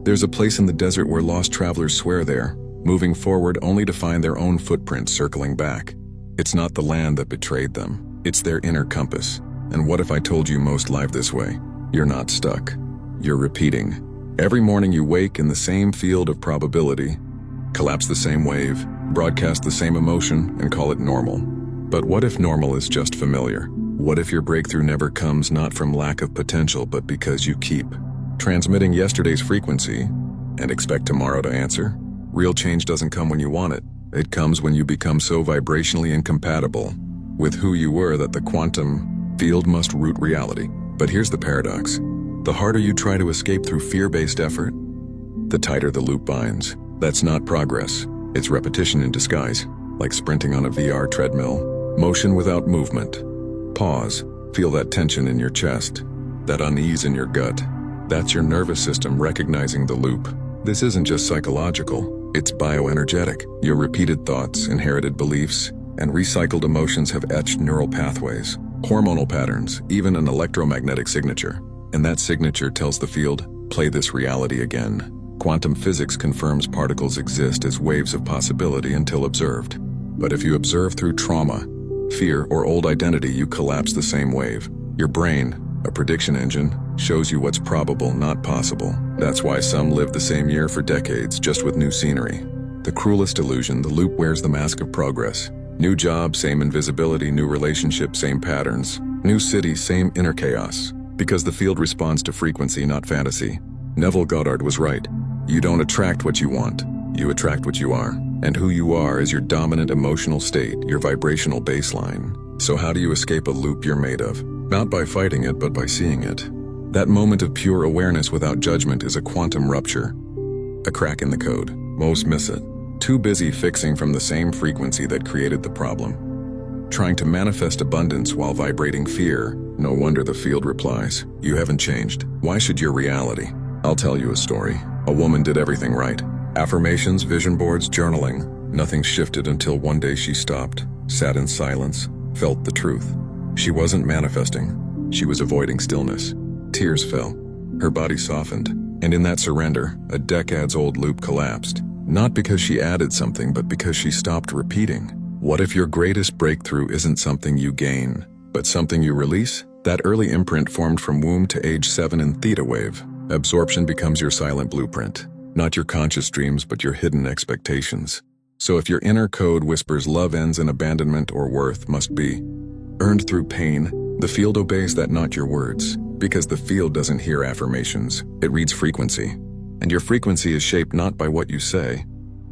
There's a place in the desert where lost travelers swear there, moving forward only to find their own footprints circling back. It's not the land that betrayed them, it's their inner compass. And what if I told you most live this way? You're not stuck. You're repeating. Every morning you wake in the same field of probability, collapse the same wave, broadcast the same emotion, and call it normal. But what if normal is just familiar? What if your breakthrough never comes not from lack of potential but because you keep transmitting yesterday's frequency and expect tomorrow to answer? Real change doesn't come when you want it. It comes when you become so vibrationally incompatible with who you were that the quantum field must root reality. But here's the paradox. The harder you try to escape through fear-based effort, the tighter the loop binds. That's not progress. It's repetition in disguise, like sprinting on a VR treadmill. Motion without movement. Pause. Feel that tension in your chest, that unease in your gut. That's your nervous system recognizing the loop. This isn't just psychological, it's bioenergetic. Your repeated thoughts, inherited beliefs, and recycled emotions have etched neural pathways, hormonal patterns, even an electromagnetic signature. And that signature tells the field, play this reality again. Quantum physics confirms particles exist as waves of possibility until observed. But if you observe through trauma, fear, or old identity, you collapse the same wave. Your brain, a prediction engine, shows you what's probable, not possible. That's why some live the same year for decades, just with new scenery. The cruelest illusion, the loop wears the mask of progress. New job, same invisibility, new relationship, same patterns. New city, same inner chaos. Because the field responds to frequency, not fantasy. Neville Goddard was right. You don't attract what you want, you attract what you are. And who you are is your dominant emotional state, your vibrational baseline. So how do you escape a loop you're made of? Not by fighting it, but by seeing it. That moment of pure awareness without judgment is a quantum rupture. A crack in the code. Most miss it. Too busy fixing from the same frequency that created the problem. Trying to manifest abundance while vibrating fear. No wonder the field replies, you haven't changed. Why should your reality? I'll tell you a story. A woman did everything right. Affirmations, vision boards, journaling. Nothing shifted until one day she stopped, sat in silence, felt the truth. She wasn't manifesting. She was avoiding stillness. Tears fell. Her body softened. And in that surrender, a decades-old loop collapsed. Not because she added something, but because she stopped repeating. What if your greatest breakthrough isn't something you gain, but something you release? That early imprint formed from womb to age 7 in theta wave. Absorption becomes your silent blueprint. Not your conscious dreams, but your hidden expectations. So if your inner code whispers love ends in abandonment or worth must be earned through pain, the field obeys that, not your words. Because the field doesn't hear affirmations, it reads frequency. And your frequency is shaped not by what you say,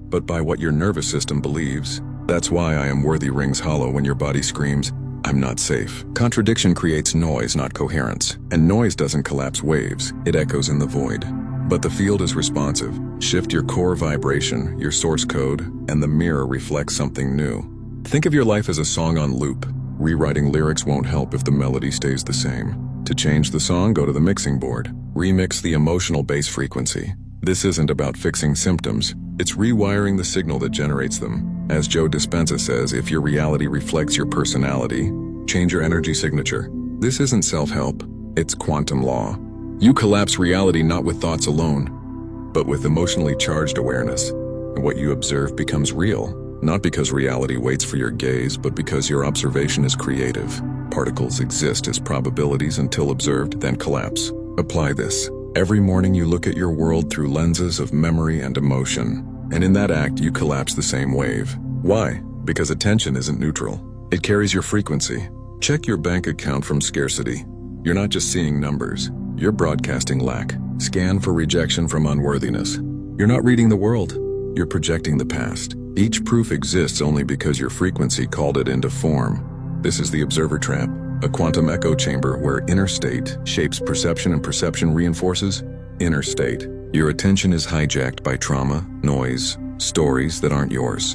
but by what your nervous system believes. That's why I am worthy rings hollow when your body screams, I'm not safe. Contradiction creates noise, not coherence. And noise doesn't collapse waves, it echoes in the void. But the field is responsive. Shift your core vibration, your source code, and the mirror reflects something new. Think of your life as a song on loop. Rewriting lyrics won't help if the melody stays the same. To change the song, go to the mixing board. Remix the emotional bass frequency. This isn't about fixing symptoms. It's rewiring the signal that generates them. As Joe Dispenza says, if your reality reflects your personality, change your energy signature. This isn't self-help. It's quantum law. You collapse reality not with thoughts alone, but with emotionally charged awareness. And what you observe becomes real. Not because reality waits for your gaze, but because your observation is creative. Particles exist as probabilities until observed, then collapse. Apply this. Every morning you look at your world through lenses of memory and emotion. And in that act, you collapse the same wave. Why? Because attention isn't neutral. It carries your frequency. Check your bank account from scarcity. You're not just seeing numbers. You're broadcasting lack. Scan for rejection from unworthiness. You're not reading the world. You're projecting the past. Each proof exists only because your frequency called it into form. This is the observer trap, a quantum echo chamber where inner state shapes perception and perception reinforces inner state. Your attention is hijacked by trauma, noise, stories that aren't yours.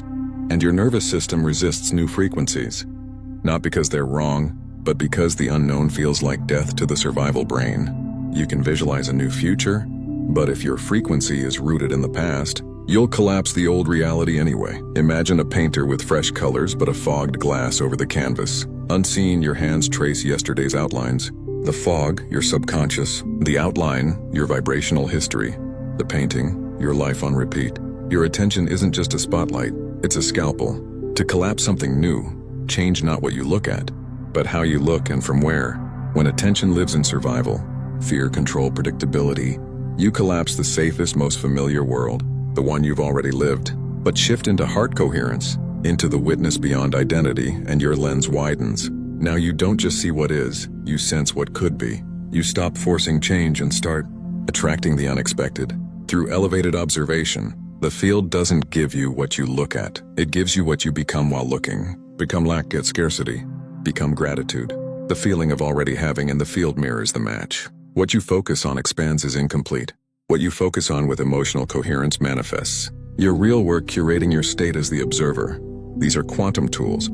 And your nervous system resists new frequencies. Not because they're wrong, but because the unknown feels like death to the survival brain. You can visualize a new future, but if your frequency is rooted in the past, you'll collapse the old reality anyway. Imagine a painter with fresh colors but a fogged glass over the canvas. Unseen, your hands trace yesterday's outlines. The fog, your subconscious. The outline, your vibrational history. The painting, your life on repeat. Your attention isn't just a spotlight, it's a scalpel. To collapse something new, change not what you look at, but how you look and from where. When attention lives in survival, fear, control, predictability, you collapse the safest, most familiar world, the one you've already lived. But shift into heart coherence, into the witness beyond identity, and your lens widens. Now you don't just see what is, you sense what could be. You stop forcing change and start attracting the unexpected. Through elevated observation, the field doesn't give you what you look at. It gives you what you become while looking. Become lack, get scarcity. Become gratitude. The feeling of already having, and the field mirrors the match. What you focus on expands is incomplete. What you focus on with emotional coherence manifests. Your real work curating your state as the observer. These are quantum tools,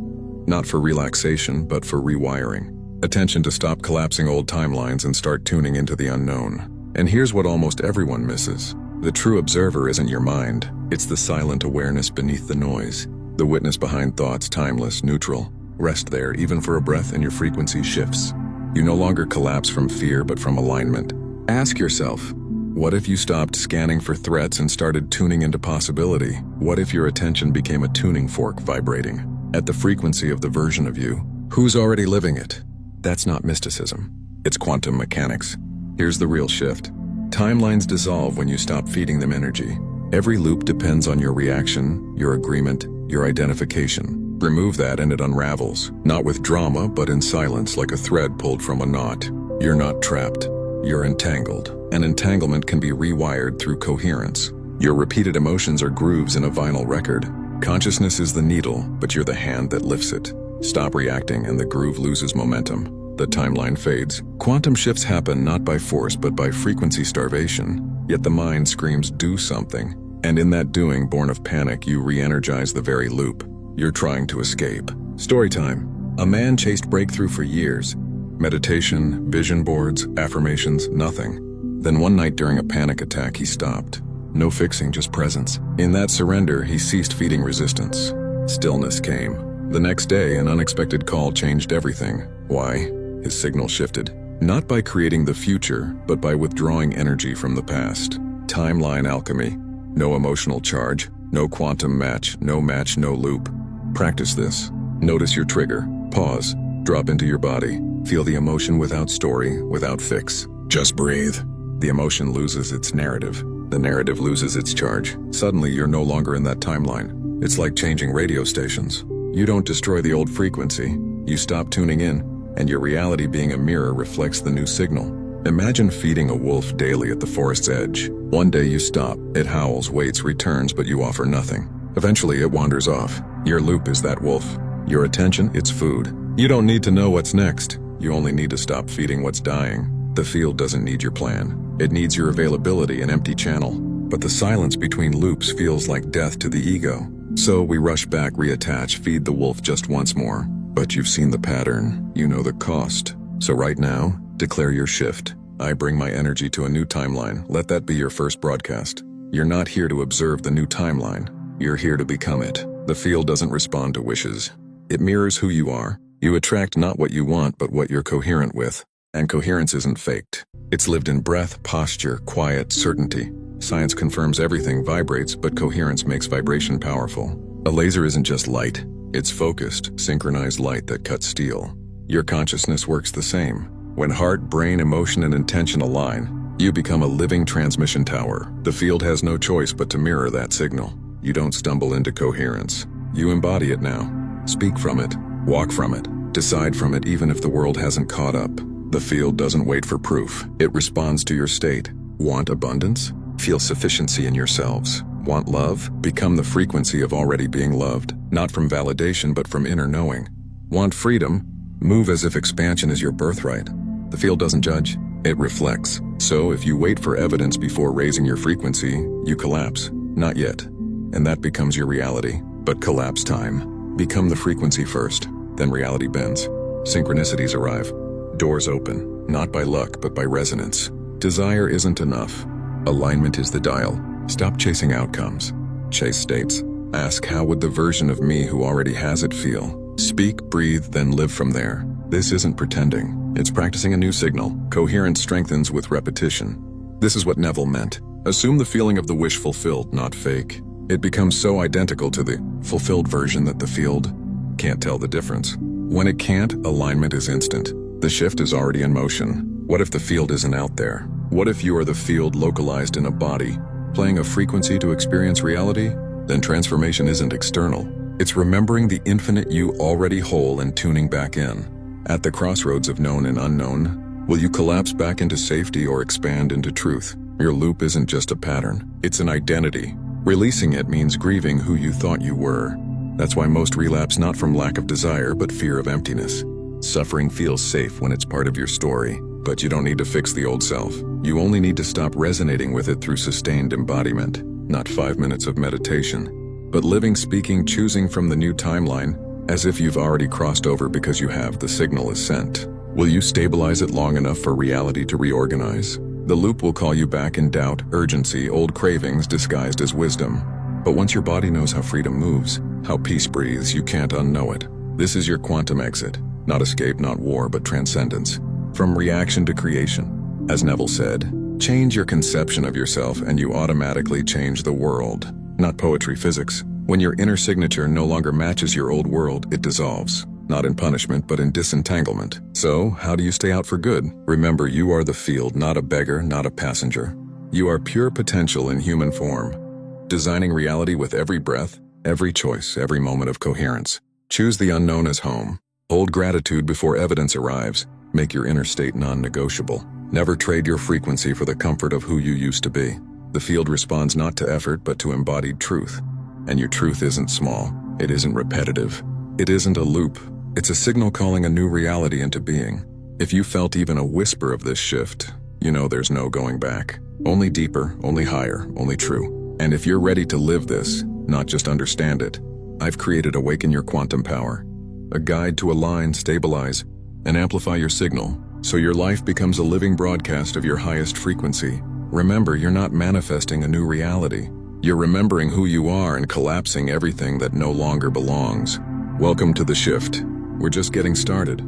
not for relaxation, but for rewiring. Attention to stop collapsing old timelines and start tuning into the unknown. And here's what almost everyone misses. The true observer isn't your mind. It's the silent awareness beneath the noise. The witness behind thoughts, timeless, neutral. Rest there, even for a breath, and your frequency shifts. You no longer collapse from fear, but from alignment. Ask yourself, what if you stopped scanning for threats and started tuning into possibility? What if your attention became a tuning fork vibrating at the frequency of the version of you who's already living it? That's not mysticism. It's quantum mechanics. Here's the real shift. Timelines dissolve when you stop feeding them energy. Every loop depends on your reaction, your agreement, your identification. Remove that and it unravels. Not with drama, but in silence, like a thread pulled from a knot. You're not trapped. You're entangled. And entanglement can be rewired through coherence. Your repeated emotions are grooves in a vinyl record. Consciousness is the needle, but you're the hand that lifts it. Stop reacting and the groove loses momentum. The timeline fades. Quantum shifts happen not by force, but by frequency starvation. Yet the mind screams, do something. And in that doing, born of panic, you re-energize the very loop you're trying to escape. Storytime. A man chased breakthrough for years. Meditation, vision boards, affirmations, nothing. Then one night during a panic attack, he stopped. No fixing, just presence. In that surrender, he ceased feeding resistance. Stillness came. The next day, an unexpected call changed everything. Why? His signal shifted. Not by creating the future, but by withdrawing energy from the past. Timeline alchemy. No emotional charge, no quantum match, no loop. Practice this. Notice your trigger. Pause. Drop into your body. Feel the emotion without story, without fix. Just breathe. The emotion loses its narrative. The narrative loses its charge. Suddenly, you're no longer in that timeline. It's like changing radio stations. You don't destroy the old frequency. You stop tuning in, and your reality being a mirror reflects the new signal. Imagine feeding a wolf daily at the forest's edge. One day you stop. It howls, waits, returns, but you offer nothing. Eventually, it wanders off. Your loop is that wolf. Your attention, it's food. You don't need to know what's next. You only need to stop feeding what's dying. The field doesn't need your plan. It needs your availability, an empty channel. But the silence between loops feels like death to the ego. So we rush back, reattach, feed the wolf just once more. But you've seen the pattern. You know the cost. So right now, declare your shift. I bring my energy to a new timeline. Let that be your first broadcast. You're not here to observe the new timeline. You're here to become it. The field doesn't respond to wishes. It mirrors who you are. You attract not what you want, but what you're coherent with. And coherence isn't faked. It's lived in breath, posture, quiet, certainty. Science confirms everything vibrates, but coherence makes vibration powerful. A laser isn't just light. It's focused, synchronized light that cuts steel. Your consciousness works the same. When heart, brain, emotion, and intention align, you become a living transmission tower. The field has no choice but to mirror that signal. You don't stumble into coherence. You embody it now. Speak from it. Walk from it. Decide from it even if the world hasn't caught up. The field doesn't wait for proof. It responds to your state. Want abundance? Feel sufficiency in yourselves. Want love? Become the frequency of already being loved. Not from validation, but from inner knowing. Want freedom? Move as if expansion is your birthright. The field doesn't judge. It reflects. So if you wait for evidence before raising your frequency, you collapse. Not yet. And that becomes your reality. But collapse time. Become the frequency first. Then reality bends. Synchronicities arrive. Doors open. Not by luck, but by resonance. Desire isn't enough. Alignment is the dial. Stop chasing outcomes. Chase states. Ask, how would the version of me who already has it feel? Speak, breathe, then live from there. This isn't pretending. It's practicing a new signal. Coherence strengthens with repetition. This is what Neville meant. Assume the feeling of the wish fulfilled, not fake. It becomes so identical to the fulfilled version that the field can't tell the difference. When it can't, alignment is instant. The shift is already in motion. What if the field isn't out there? What if you are the field localized in a body, playing a frequency to experience reality? Then transformation isn't external. It's remembering the infinite you already hold and tuning back in. At the crossroads of known and unknown, will you collapse back into safety or expand into truth? Your loop isn't just a pattern, it's an identity. Releasing it means grieving who you thought you were. That's why most relapse not from lack of desire, but fear of emptiness. Suffering feels safe when it's part of your story, but you don't need to fix the old self. You only need to stop resonating with it through sustained embodiment, not 5 minutes of meditation, but living, speaking, choosing from the new timeline, as if you've already crossed over because you have. The signal is sent. Will you stabilize it long enough for reality to reorganize? The loop will call you back in doubt, urgency, old cravings disguised as wisdom. But once your body knows how freedom moves, how peace breathes, you can't unknow it. This is your quantum exit. Not escape, not war, but transcendence. From reaction to creation. As Neville said, change your conception of yourself and you automatically change the world. Not poetry, physics. When your inner signature no longer matches your old world, it dissolves. Not in punishment, but in disentanglement. So, how do you stay out for good? Remember, you are the field, not a beggar, not a passenger. You are pure potential in human form. Designing reality with every breath, every choice, every moment of coherence. Choose the unknown as home. Hold gratitude before evidence arrives. Make your inner state non-negotiable. Never trade your frequency for the comfort of who you used to be. The field responds not to effort, but to embodied truth. And your truth isn't small. It isn't repetitive. It isn't a loop. It's a signal calling a new reality into being. If you felt even a whisper of this shift, you know there's no going back. Only deeper, only higher, only true. And if you're ready to live this, not just understand it, I've created Awaken Your Quantum Power, a guide to align, stabilize, and amplify your signal, so your life becomes a living broadcast of your highest frequency. Remember, you're not manifesting a new reality. You're remembering who you are and collapsing everything that no longer belongs. Welcome to the shift. We're just getting started.